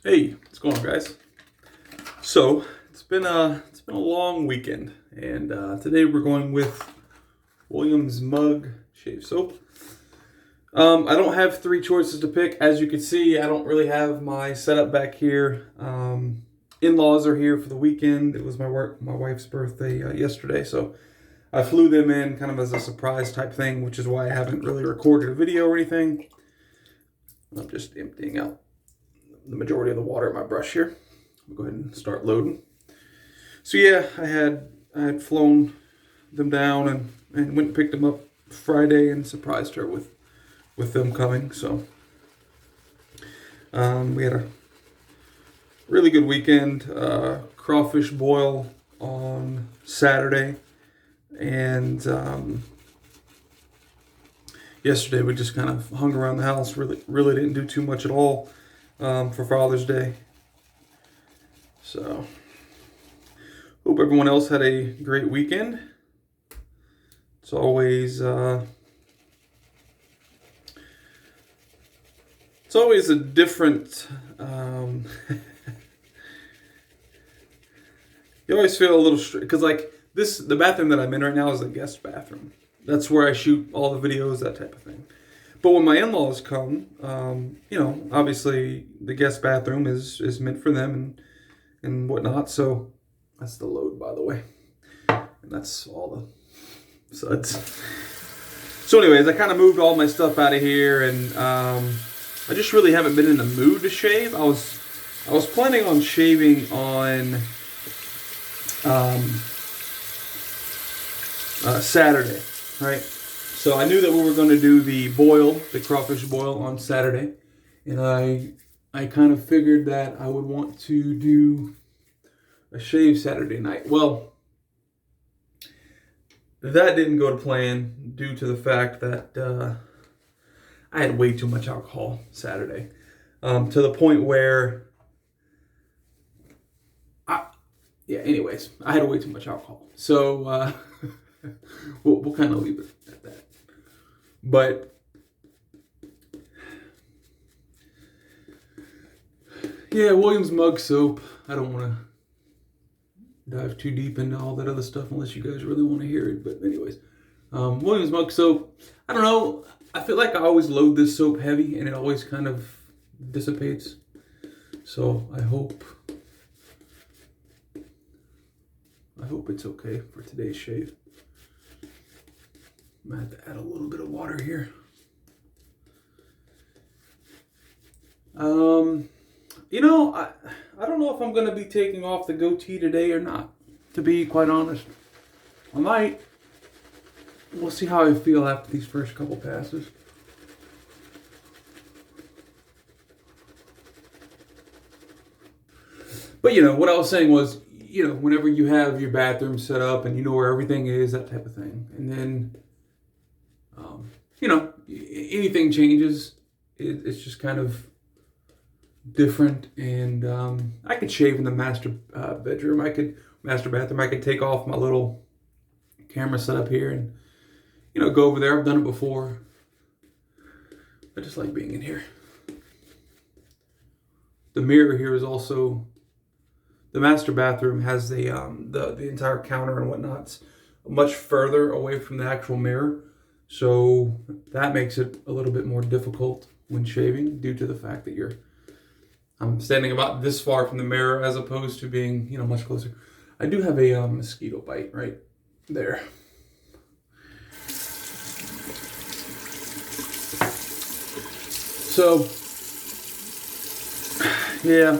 Hey, what's going on, guys? So it's been a long weekend, and today we're going with Williams Mug Shave Soap. I don't have three choices to pick. As you can see, I don't really have my setup back here. In-laws are here for the weekend. It was my wife's birthday yesterday, so I flew them in kind of as a surprise type thing, which is why I haven't really recorded a video or anything. I'm just emptying out the majority of the water in my brush here. I'll go ahead and start loading. So yeah, I had flown them down and went and picked them up Friday and surprised her with them coming. So we had a really good weekend. Crawfish boil on Saturday, and yesterday we just kind of hung around the house. Really didn't do too much at all for Father's Day. So hope everyone else had a great weekend. It's always a different. You always feel a little because like the bathroom that I'm in right now is a guest bathroom. That's where I shoot all the videos, that type of thing. But when my in-laws come, obviously the guest bathroom is meant for them and whatnot. So that's the load, by the way, and that's all the suds. So anyways, I kind of moved all my stuff out of here, and I just really haven't been in the mood to shave. I was planning on shaving on Saturday, right? So I knew that we were going to do the crawfish boil on Saturday, and I kind of figured that I would want to do a shave Saturday night. Well, that didn't go to plan due to the fact that I had way too much alcohol Saturday, to the point where anyways, I had way too much alcohol. So we'll kind of leave it at that. But yeah, Williams Mug Soap. I don't want to dive too deep into all that other stuff unless you guys really want to hear it. But anyways, Williams Mug Soap. I don't know. I feel like I always load this soap heavy and it always kind of dissipates. So I hope it's okay for today's shave. I'm gonna have to add a little bit of water here. I don't know if I'm gonna be taking off the goatee today or not. To be quite honest, I might. We'll see how I feel after these first couple passes. But what I was saying was, whenever you have your bathroom set up and you know where everything is, that type of thing, and then, anything changes, it's just kind of different. And I could shave in the master bathroom. I could take off my little camera setup here and go over there. I've done it before. I just like being in here. The mirror here is also, the master bathroom has the entire counter and whatnot much further away from the actual mirror, so that makes it a little bit more difficult when shaving due to the fact that I'm standing about this far from the mirror as opposed to being much closer. I do have a mosquito bite right there. So yeah,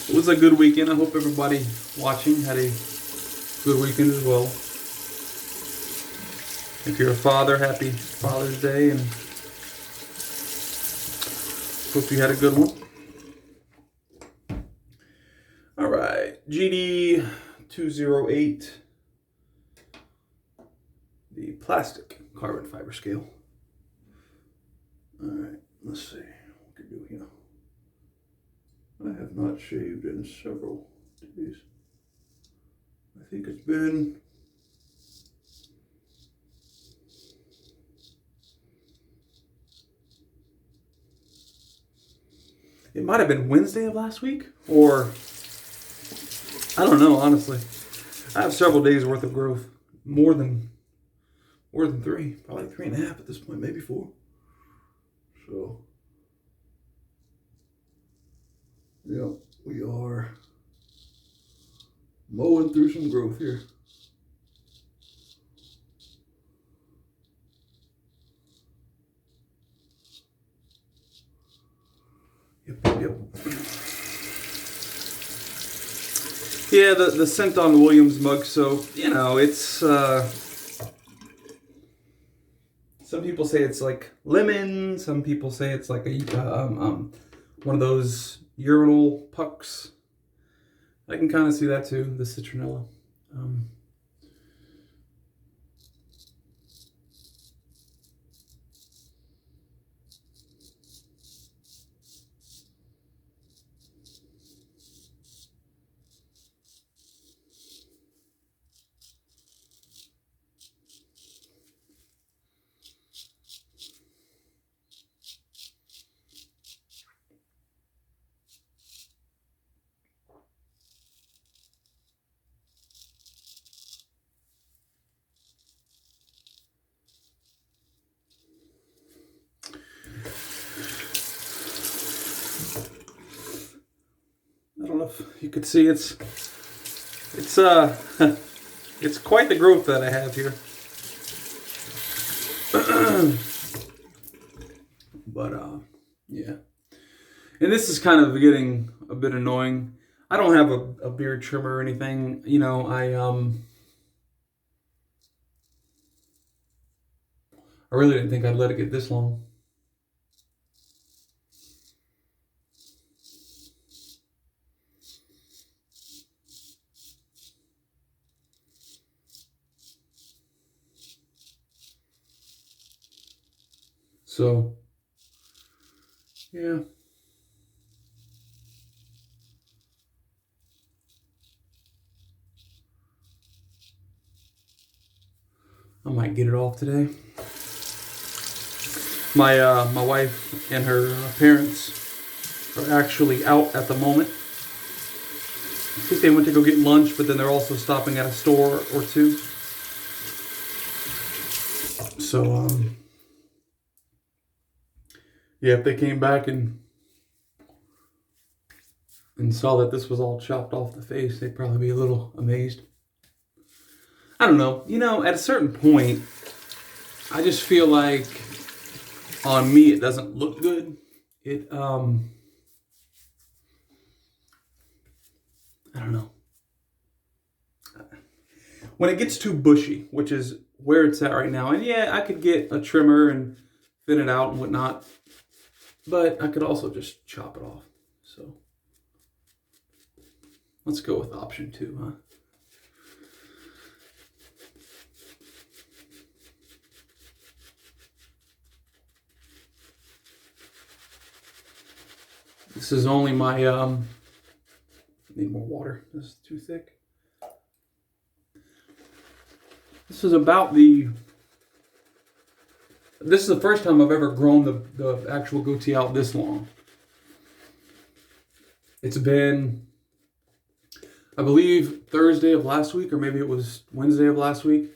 it was a good weekend. I hope everybody watching had a good weekend as well. If you're a father, happy Father's Day, and hope you had a good one. All right, GD 208, the plastic carbon fiber scale. All right, let's see what we can do here. I have not shaved in several days. I think it's been It might have been Wednesday of last week, or I don't know, honestly. I have several days worth of growth. More than 3. Probably 3.5 at this point, maybe 4. So, yeah, we are mowing through some growth here. Yep. Yeah, the scent on the Williams mug soap, you know, it's, some people say it's like lemon, some people say it's like a, one of those urinal pucks. I can kind of see that too, the citronella. I don't know if you could see it's it's quite the growth that I have here. But yeah. And this is kind of getting a bit annoying. I don't have a beard trimmer or anything. You know, I really didn't think I'd let it get this long. So, yeah. I might get it off today. My wife and her parents are actually out at the moment. I think they went to go get lunch, but then they're also stopping at a store or two. So, yeah, if they came back and saw that this was all chopped off the face, they'd probably be a little amazed. I don't know. You know, at a certain point, I just feel like on me it doesn't look good. It, I don't know. When it gets too bushy, which is where it's at right now, and yeah, I could get a trimmer and thin it out and whatnot, but I could also just chop it off. So let's go with option 2, huh? This is only my, need more water. This is too thick. This is about this is the first time I've ever grown the actual goatee out this long. It's been, I believe, Thursday of last week, or maybe it was Wednesday of last week,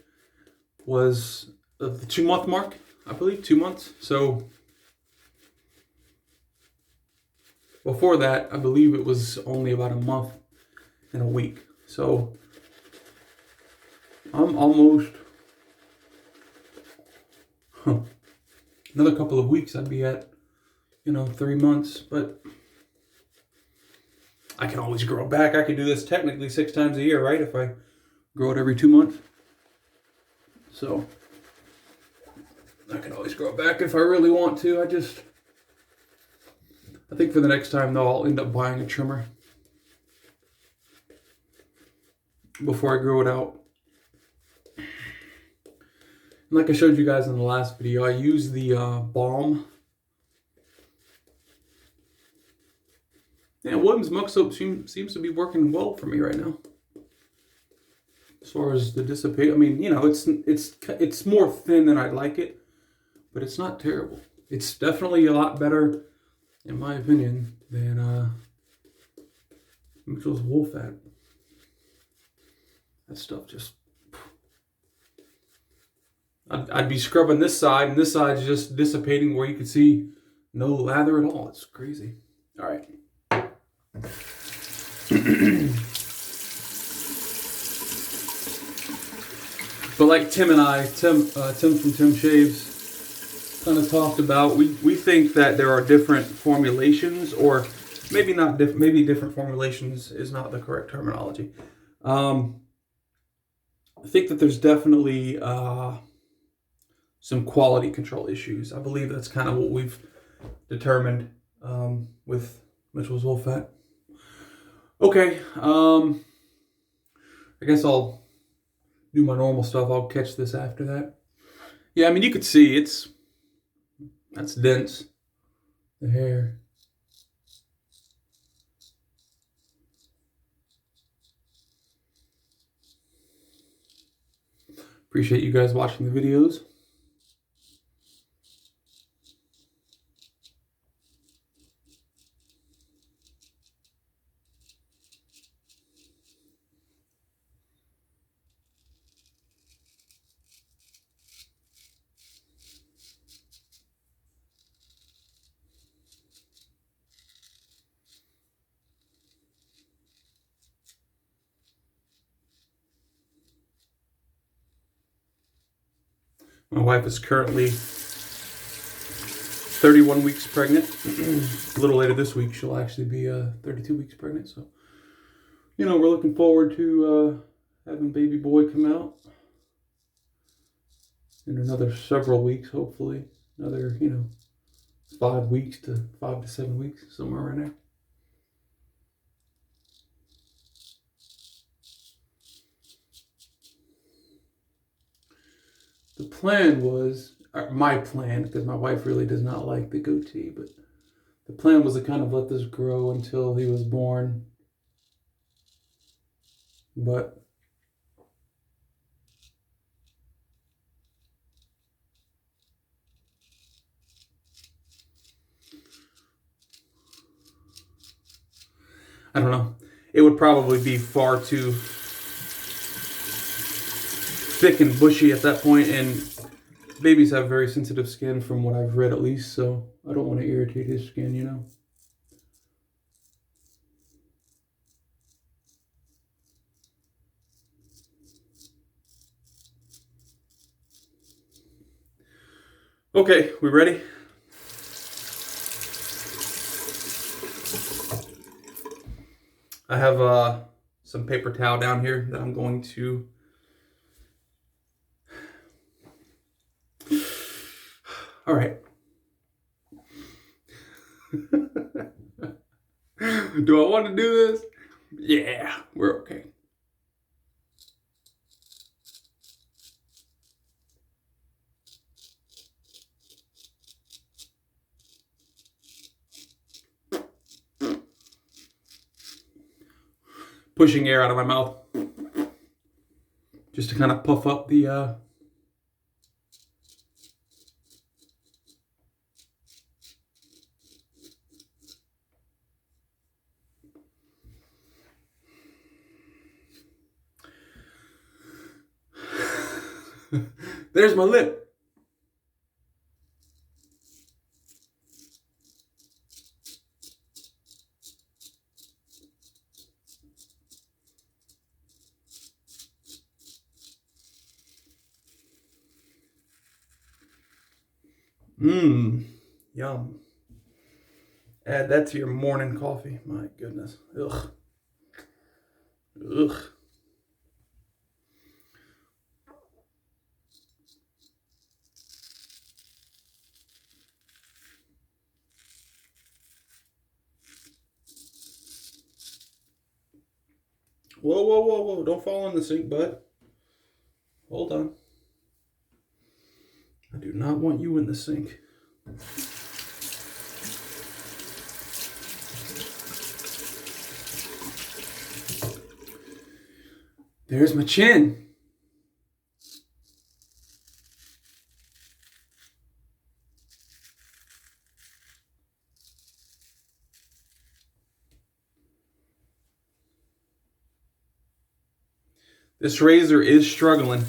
was the 2-month mark, I believe, 2 months. So before that, I believe it was only about a month and a week. So I'm almost, another couple of weeks I'd be at, 3 months, but I can always grow it back. I could do this technically 6 times a year, right? If I grow it every 2 months. So I can always grow it back if I really want to. I think for the next time though, I'll end up buying a trimmer before I grow it out. And like I showed you guys in the last video, I use the balm. Yeah, Williams Mug Soap seems to be working well for me right now. As far as the dissipate, I mean, it's more thin than I'd like it, but it's not terrible. It's definitely a lot better in my opinion, than Mitchell's wool fat. That stuff just... I'd be scrubbing this side, and this side's just dissipating where you can see no lather at all. It's crazy. All right. But like Tim and I, Tim from Tim Shaves, kind of talked about, we think that there are different formulations, or maybe not maybe different formulations is not the correct terminology. I think that there's definitely some quality control issues. I believe that's kind of what we've determined with Mitchell's wool fat. Okay, I guess I'll do my normal stuff. I'll catch this after that. Yeah, I mean, you could see that's dense, the hair. Appreciate you guys watching the videos. My wife is currently 31 weeks pregnant. A little later this week, she'll actually be 32 weeks pregnant. So, you know, we're looking forward to having baby boy come out in another several weeks, hopefully. Another, 5 weeks to 5 to 7 weeks, somewhere around there. The plan was, my plan, because my wife really does not like the goatee, but the plan was to kind of let this grow until he was born. But I don't know. It would probably be far too thick and bushy at that point, and babies have very sensitive skin from what I've read at least, so I don't want to irritate his skin, you know. Okay, we ready? I have some paper towel down here that I'm going to all right. Do I want to do this? Yeah, we're okay. Pushing air out of my mouth just to kind of puff up the There's my lip. Yum. Add that to your morning coffee. My goodness. Ugh. Ugh. Whoa, whoa, whoa, whoa. Don't fall in the sink, bud. Hold on. I do not want you in the sink. There's my chin. This razor is struggling.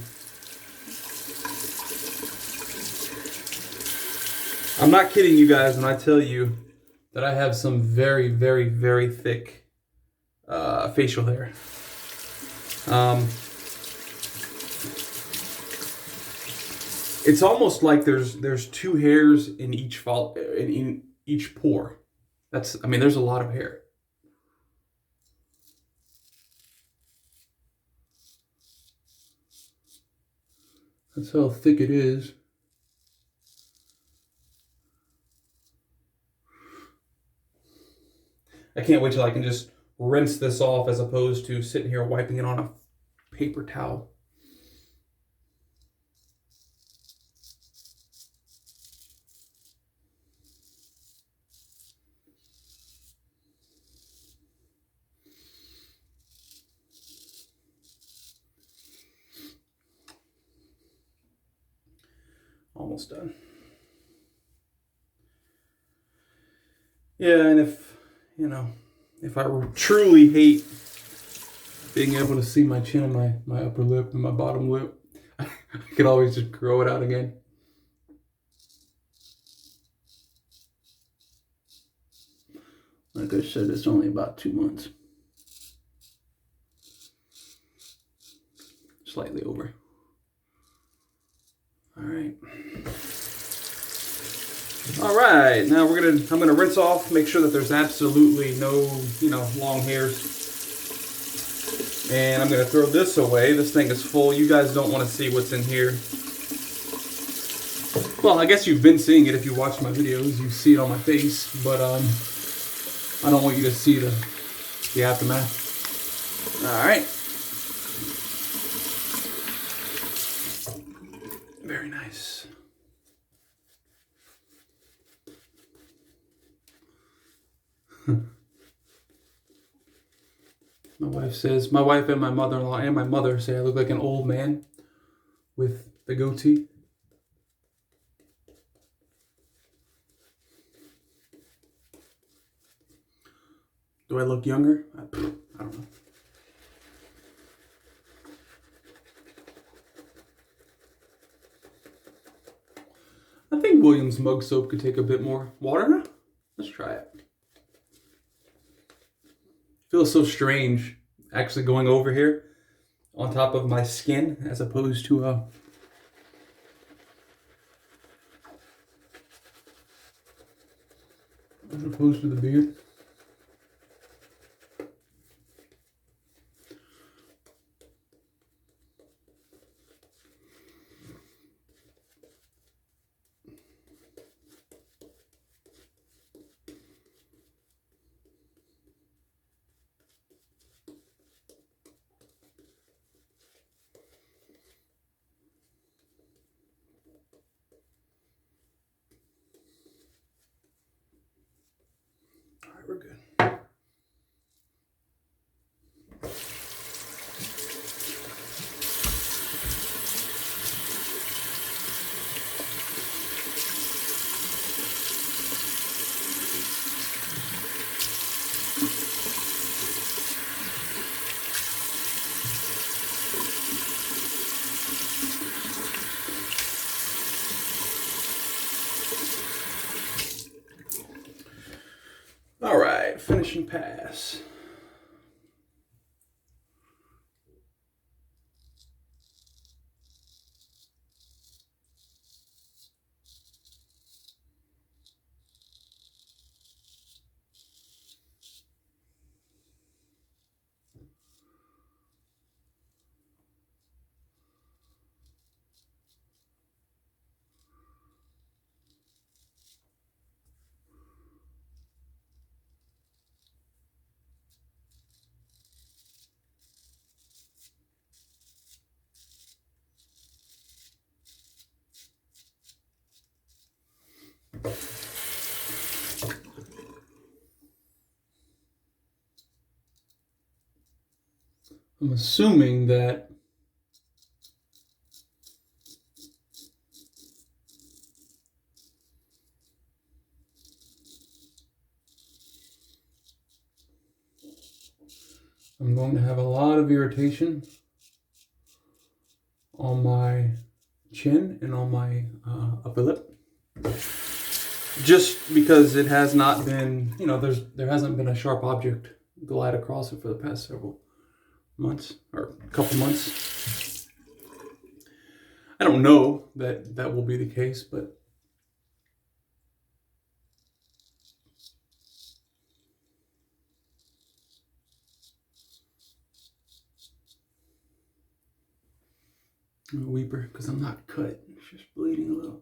I'm not kidding you guys when I tell you that I have some very, very, very thick facial hair. It's almost like there's two hairs in each in each pore. I mean, there's a lot of hair. That's how thick it is. I can't wait till I can just rinse this off as opposed to sitting here wiping it on a paper towel. Almost done. Yeah, and if I truly hate being able to see my chin and my upper lip and my bottom lip, I could always just grow it out again. Like I said, it's only about 2 months. Slightly over. All right. All right, now I'm gonna rinse off, make sure that there's absolutely no, long hairs. And I'm gonna throw this away. This thing is full. You guys don't want to see what's in here. Well, I guess you've been seeing it if you watch my videos. You see it on my face, but I don't want you to see the aftermath. All right. Very nice. My wife and my mother-in-law and my mother say I look like an old man with the goatee. Do I look younger? I don't know. I think Williams mug soap could take a bit more water. Let's try it. Feels so strange actually going over here on top of my skin as opposed to the beard. We're good. All right, finishing pass. I'm assuming that I'm going to have a lot of irritation on my chin and on my upper lip. Just because it has not been, there hasn't been a sharp object glide across it for the past several months or a couple months. I don't know that that will be the case, but I'm a weeper because I'm not cut. It's just bleeding a little.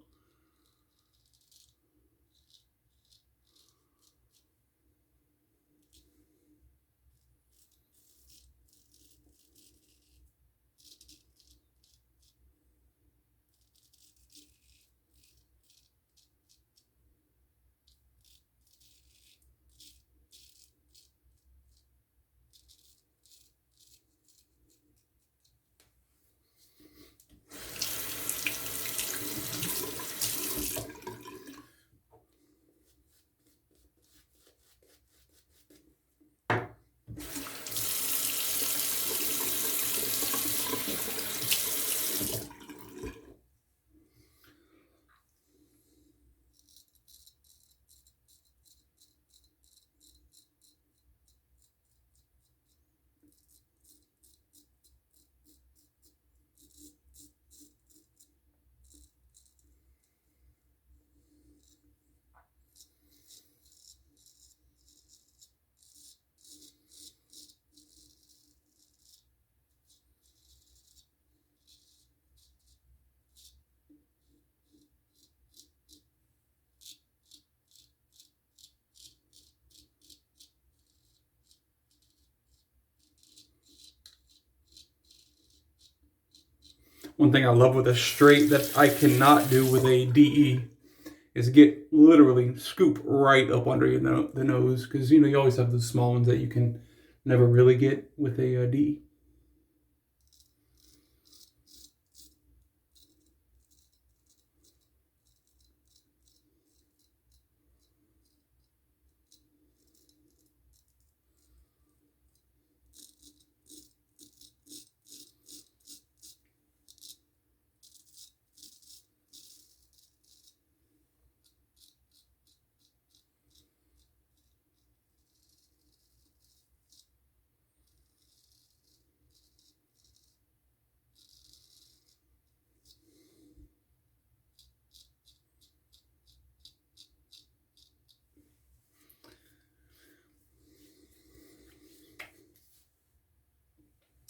One thing I love with a straight that I cannot do with a DE is get literally scoop right up under the nose, because you always have those small ones that you can never really get with a DE.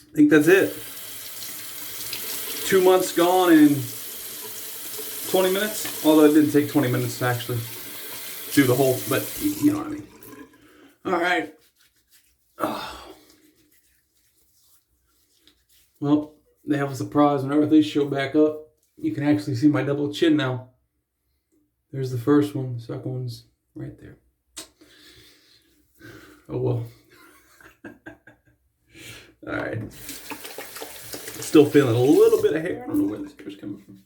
I think that's it. 2 months gone in 20 minutes. Although it didn't take 20 minutes to actually do the whole, but you know what I mean. All right. Oh. Well, they have a surprise whenever they show back up. You can actually see my double chin now. There's the first one. The second one's right there. Oh well. All right. Still feeling a little bit of hair. I don't know where this hair's coming from.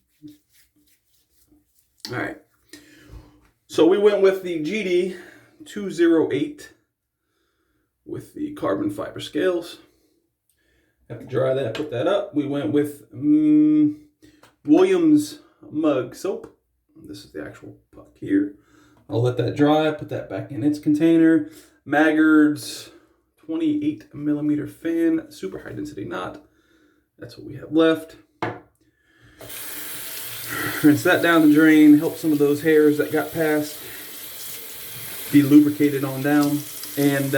All right. So we went with the GD 208 with the carbon fiber scales. Have to dry that, put that up. We went with Williams mug soap. This is the actual puck here. I'll let that dry, put that back in its container. Maggard's 28 millimeter fan, super high density knot. That's what we have left. Rinse that down the drain, help some of those hairs that got past be lubricated on down. And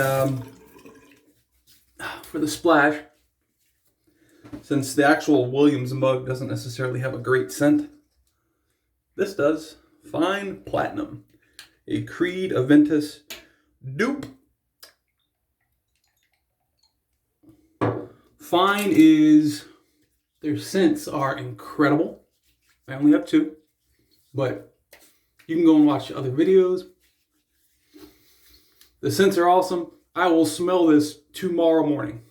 for the splash, since the actual Williams mug doesn't necessarily have a great scent, this does. Fine Platinum, a Creed Aventus dupe. Fine is, their scents are incredible. I only have 2, but you can go and watch other videos. The scents are awesome. I will smell this tomorrow morning.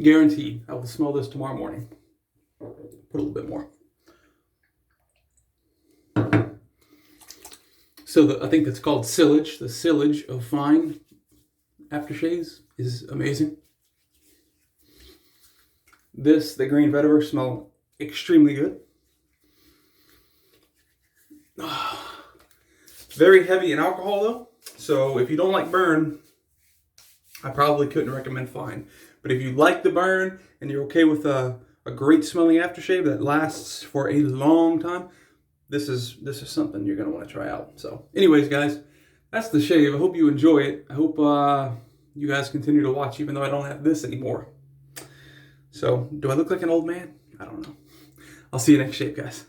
Guaranteed, I will smell this tomorrow morning. Put a little bit more. So I think it's called Silage. The silage of Fine aftershaves is amazing. This, the green vetiver, smell extremely good. Very heavy in alcohol though, so if you don't like burn, I probably couldn't recommend Fine. But if you like the burn and you're okay with a great smelling aftershave that lasts for a long time, this is something you're gonna want to try out. So anyways, guys, that's the shave. I hope you enjoy it. I hope you guys continue to watch even though I don't have this anymore. So do I look like an old man? I don't know. I'll see you next shave, guys.